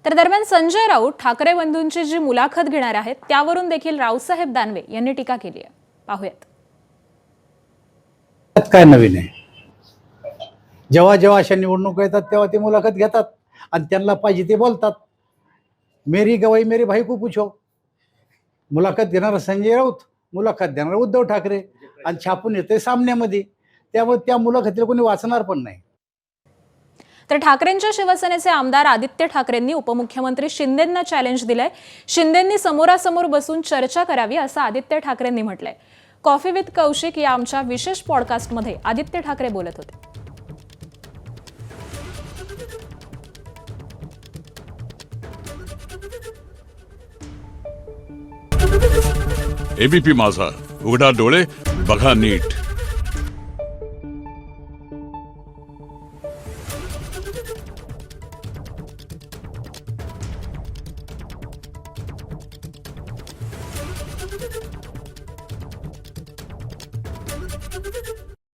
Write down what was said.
तर दरम्यान संजय राऊत ठाकरे बंधूंची जी मुलाखत घेणार आहेत त्यावरून देखील रावसाहेब दानवे यांनी टीका केली आहे. पाहूयात. काय नवीन आहे? जेव्हा जेव्हा अशा निवडणुका येतात तेव्हा ते मुलाखत घेतात आणि त्यांना पाहिजे ते बोलतात. मेरी गवाही मेरे भाई को पूछो. मुलाखत घेणारा संजय राऊत, मुलाखत देणारा उद्धव ठाकरे आणि छापून येते सामन्यामध्ये. त्यामुळे त्या मुलाखतीला कोणी वाचणार पण नाही. तर ठाकरेंच्या शिवसेनेचे आमदार आदित्य ठाकरेंनी उपमुख्यमंत्री शिंदेंना चॅलेंज दिलंय. शिंदेंनी समोरासमोर बसून चर्चा करावी असं आदित्य ठाकरेंनी म्हटलंय. कॉफी विथ कौशिक या आमच्या विशेष पॉडकास्टमध्ये आदित्य ठाकरे बोलत होते. एबीपी माझा, उघडा डोळे बघा नीट.